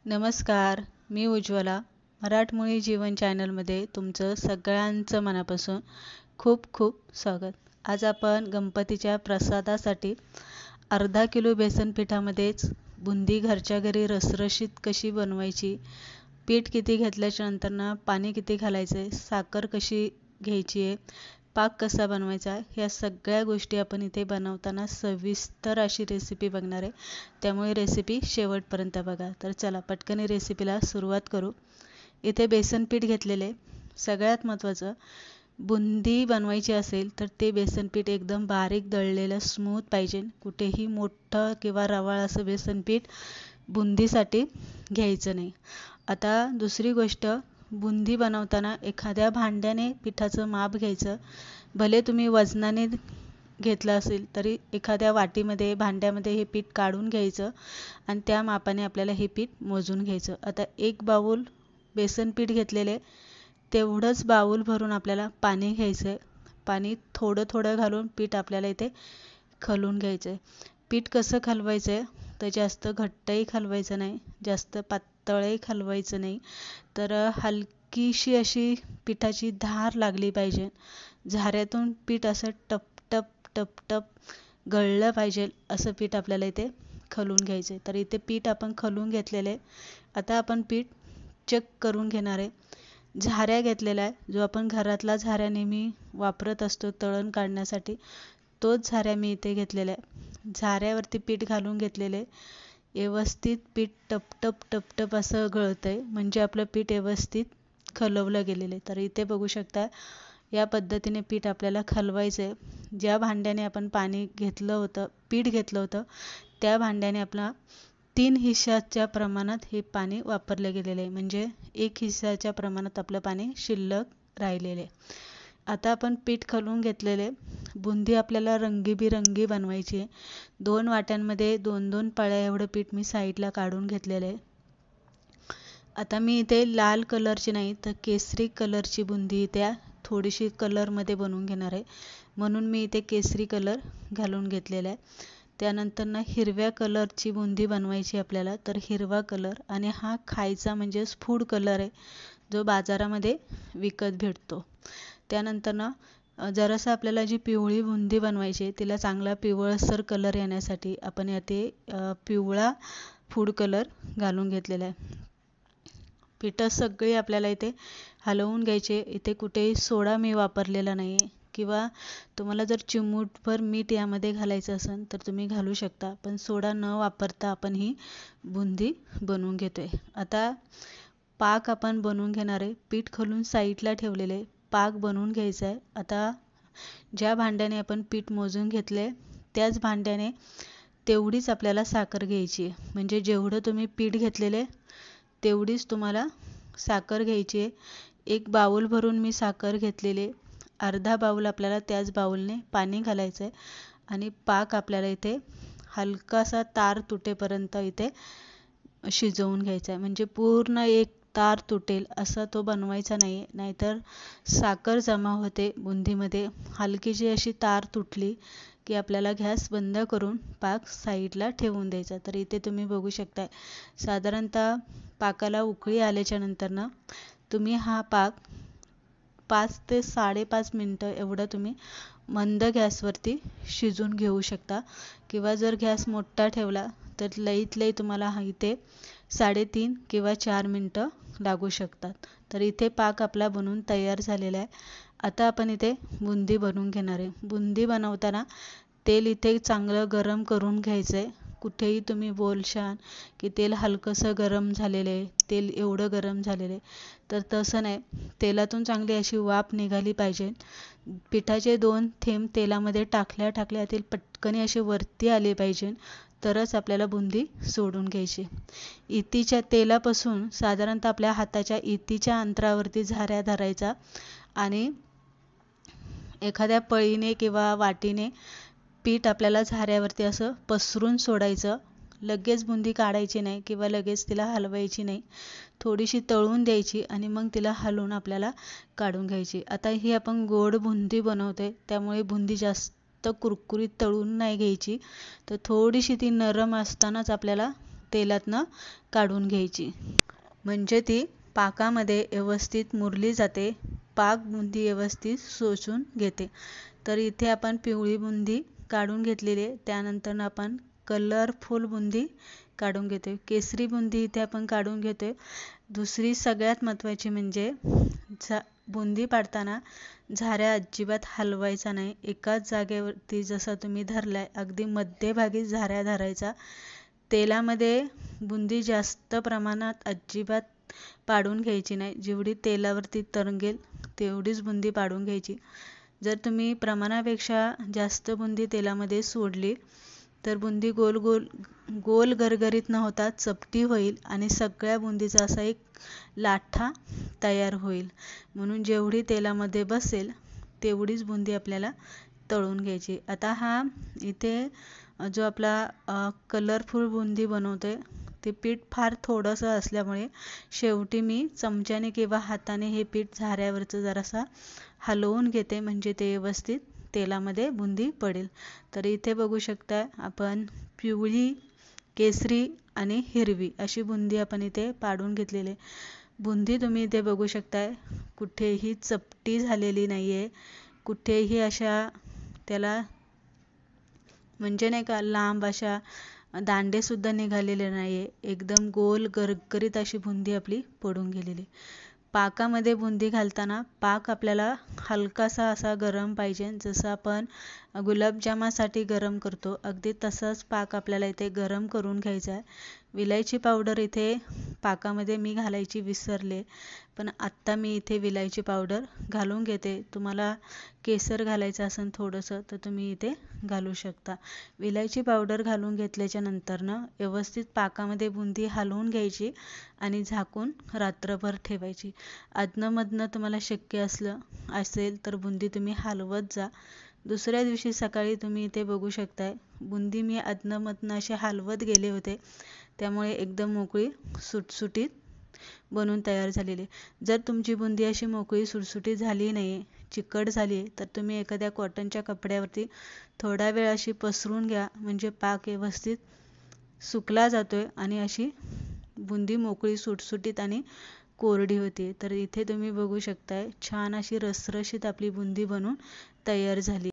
नमस्कार, मी उज्ज्वला. मराठमोळी जीवन चॅनलमध्ये तुमचं सगळ्यांचं मनापासून खूप खूप स्वागत. आज आपण गणपतीच्या प्रसादासाठी अर्धा किलो बेसन पिठामध्येच बुंदी घरच्या घरी रसरशीत कशी बनवायची, पीठ किती घेतल्याच्या नंतर पाणी किती घालायचे, साखर कशी घ्यायची आहे, पाक कसा बनवायचा, ह्या सगळ्या गोष्टी आपण इथे बनवताना सविस्तर अशी रेसिपी बघणार आहे. त्यामुळे रेसिपी शेवटपर्यंत बघा. तर चला पटकन रेसिपीला सुरुवात करू. इथे बेसन पीठ घेतलेले. सगळ्यात महत्त्वाचं, बुंदी बनवायची असेल तर ते बेसन पीठ एकदम बारीक दळलेलं स्मूथ पाहिजे. कुठेही मोठं किंवा रवाळ असं बेसन पीठ बुंदीसाठी घ्यायचं नाही. आता दुसरी गोष्ट, बुंदी बनवताना एखाद्या भांड्याने पिठाचं माप घ्यायचं. भले तुम्ही वजनाने घेतलं असेल तरी एखाद्या वाटीमध्ये भांड्यामध्ये हे पीठ काढून घ्यायचं आणि त्या मापाने आपल्याला हे पीठ मोजून घ्यायचं. आता एक बाऊल बेसन पीठ घेतलेले, तेवढंच बाऊल भरून आपल्याला पाणी घ्यायचं आहे. पाणी थोडं थोडं घालून पीठ आपल्याला इथे खलून घ्यायचं आहे. पीठ कसं खलवायचं आहे, तर जास्त घट्टही खलवायचं नाही, जास्त पातळही खलवायचं नाही. तर हलकीशी अशी पिठाची धार लागली पाहिजे. झाऱ्यातून पीठ असं टप टप टप टप गळलं पाहिजे असं पीठ आपल्याला इथे खलून घ्यायचं आहे. तर इथे पीठ आपण खलून घेतलेले. आता आपण पीठ चेक करून घेणार आहे. झाऱ्या घेतलेला आहे, जो आपण घरातला झाऱ्या नेहमी वापरत असतो तळण काढण्यासाठी, तोच झाऱ्या मी इथे घेतलेला आहे. झाऱ्यावरती पीठ घालून घेतलेले. व्यवस्थित पीठ टपटप टपटप असं गळतंय, म्हणजे आपलं पीठ व्यवस्थित खलवलं गेलेलं आहे. तर इथे बघू शकता, या पद्धतीने पीठ आपल्याला खलवायचं आहे. ज्या भांड्याने आपण पीठ घेतलं होतं, त्या भांड्याने आपला 3 हिस्साच्या प्रमाणात हे पाणी वापरलं गेलेलं आहे. म्हणजे 1 हिस्साच्या प्रमाणात आपलं पाणी शिल्लक राहिलेलं आहे. आता आपण पीठ खलवून घेतलेले. बुंदी आपल्याला रंगीबिरंगी बनवायची आहे. 2 वाट्यांमध्ये 2-2 पळ्या एवढं पीठ मी साईडला काढून घेतलेलं आहे. आता मी इथे लाल कलरची नाही तर केसरी कलरची बुंदी त्या थोडीशी कलरमध्ये बनवून घेणार आहे, म्हणून मी इथे केसरी कलर घालून घेतलेला आहे. त्यानंतर हिरव्या कलरची बुंदी बनवायची आपल्याला, तर हिरवा कलर, आणि हा खायचा म्हणजेच फूड कलर आहे, जो बाजारामध्ये विकत भेटतो. त्यानंतर जरासं आपल्याला जी पिवळी बुंदी बनवायची आहे, तिला चांगला पिवळसर कलर येण्यासाठी आपण याते पिवळा फूड कलर घालून घेतलेला आहे. पिठं सगळी आपल्याला इथे हलवून घ्यायचे. इथे कुठेही सोडा मी वापरलेला नाही आहे, किंवा तुम्हाला जर चिमूटभर मीठ यामध्ये घालायचं असेल तर तुम्ही घालू शकता, पण सोडा न वापरता आपण ही बुंदी बनवून घेतो आहे. आता पाक आपण बनवून घेणार आहे. पीठ खलून साईडला ठेवलेले, पाक बनवून घ्यायचा आहे. आता ज्या भांड्याने आपण पीठ मोजून घेतले, त्याच भांड्याने तेवढीच आपल्याला साखर घ्यायची आहे. म्हणजे जेवढं तुम्ही पीठ घेतलेले तेवढीच तुम्हाला साखर घ्यायची आहे. 1 बाऊल भरून मी साखर घेतलेली. अर्धा बाऊल आपल्याला त्याच बाऊलने पाणी घालायचं आहे आणि पाक आपल्याला इथे हलकासा तार तुटेपर्यंत इथे शिजवून घ्यायचा आहे. म्हणजे पूर्ण एक तार तुटेल असा तो बनवायचा नाही आहे, नाहीतर साखर जमा होते बुंदीमध्ये. हलकीशी अशी तार तुटली की आपल्याला गॅस बंद करून पाक साईडला ठेवून द्यायचा. तर इथे तुम्ही बघू शकता, साधारणतः पाकाला उकळी आल्याच्या नंतर तुम्ही हा पाक 5 ते 5.5 मिनटं एवढं तुम्ही मंद गॅसवरती शिजून घेऊ शकता, किंवा जर गॅस मोठा ठेवला तर लईत लई तुम्हाला इथे 3.5 किंवा 4 मिनटं लागू शकतात. तर इथे पाक आपला बनवून तयार झालेला आहे. आता आपण इथे बुंदी बनवून घेणार आहे. बुंदी बनवताना तेल इथे चांगलं गरम करून घ्यायचं आहे. कुठेही तुम्ही बोलशाल की तेल हलकंसं गरम झालेलं आहे, तेल एवढं गरम झालेलं आहे, तर तसं नाही. तेलातून चांगली अशी वाफ निघाली पाहिजे. पिठाचे 2 थेंब तेलामध्ये टाकल्या तेल पटकन असे वरती आले पाहिजे, तरच आपल्याला बुंदी सोडून घ्यायची. इतीच्या तेलापासून साधारणतः आपल्या हाताच्या इतीच्या अंतरावरती झाऱ्या धरायचा आणि एखाद्या पळीने किंवा वाटीने पीठ आपल्याला झाऱ्यावरती असं पसरून सोडायचं. लगेच बुंदी काढायची नाही किंवा लगेच तिला हलवायची नाही. थोडीशी तळून द्यायची आणि मग तिला हलवून आपल्याला काढून घ्यायची. आता ही आपण गोड बुंदी बनवते, त्यामुळे बुंदी जास्त कुरकुरीत तळून नाही घ्यायची. तर थोडीशी ती नरम असतानाच आपल्याला तेलातनं काढून घ्यायची, म्हणजे ती पाकामध्ये व्यवस्थित मुरली जाते, पाक बुंदी व्यवस्थित शोषून घेते. तर इथे आपण पिवळी बुंदी काढून घेतलेली आहे. त्यानंतर आपण कलरफुल बुंदी काढून घेतोय, केसरी बुंदी इथे आपण काढून घेतोय. दुसरी सगळ्यात महत्त्वाची म्हणजे बुंदी पाडताना झाऱ्या अजिबात हलवायचा नाही. एकाच जागेवरती जसा तुम्ही धरलाय अगदी मध्यभागी झाऱ्या धरायचा. तेलामध्ये बुंदी जास्त प्रमाणात अजिबात पाडून घ्यायची नाही. जेवढी तेलावरती तरंगेल तेवढीच बुंदी पाडून घ्यायची. जर तुम्ही प्रमाणापेक्षा जास्त बुंदी तेलामध्ये सोडली तर बुंदी गोल गरगरीत न होता चपटी होईल आणि सगळ्या बुंदीचा असा एक लाठा तयार होईल. म्हणून जेवढी तेलामध्ये बसेल तेवढीच बुंदी आपल्याला तळून घ्यायची. आता हा इथे जो आपला कलरफुल बुंदी बनवतोय ते पीठ फार थोडंसं असल्यामुळे शेवटी मी चमच्याने किंवा हाताने हे पीठ झाऱ्यावरचं जरासा हलवून घेते, म्हणजे ते व्यवस्थित तेलामध्ये बुंदी पडेल. तर इथे बघू शकता आपण पिवळी, केसरी आणि हिरवी अशी बुंदी आपण इथे पाडून घेतलेली आहे. बुंदी तुम्ही इथे बघू शकताय कुठेही चपटी झालेली नाहीये, कुठेही अशा त्याला म्हणजे नाही का लांब अशा दांडे सुद्धा निघालेले नाहीये. एकदम गोल गरगरीत अशी बुंदी आपली पडून गेलेली. पाकामध्ये बुंदी घालताना पाक आपल्याला हलकासा असा गरम पाहिजे, जसं आपण गुलाबजामासाठी गरम करतो अगदी तसाच पाक आपल्याला इथे गरम करून घ्यायचा आहे. विलायची पावडर इथे पाकामध्ये मी घालायची विसरले, पण आत्ता मी इथे विलायची पावडर घालून घेते. तुम्हाला केसर घालायचं असेल थोडंसं तर तुम्ही इथे घालू शकता. विलायची पावडर घालून घेतल्याच्या नंतरनं व्यवस्थित पाकामध्ये बुंदी हलवून घ्यायची आणि झाकून रात्रभर ठेवायची. अधनंमधनं तुम्हाला शक्य असेल तर बुंदी तुम्ही हलवत जा. दुसऱ्या दिवशी सकाळी तुम्ही इथे बघू शकताय बुंदी मी अधनंमधनं असे हलवत गेले होते, त्यामुळे एकदम मोकळी सुटसुटीत बनून तयार झालेली. जर तुमची बुंदी अशी मोकळी सुटसुटीत झाली नाही, चिकट झाली, तर तुम्ही एखाद्या कॉटनच्या कपड्यावरती थोडा वेळ अशी पसरून घ्या, म्हणजे पाक व्यवस्थित सुकला जातोय आणि अशी बुंदी मोकळी सुटसुटीत आणि कोरडी होती. तर इथे तुम्ही बघू शकताय छान अशी रसरशीत आपली बुंदी बनून तयार झाली.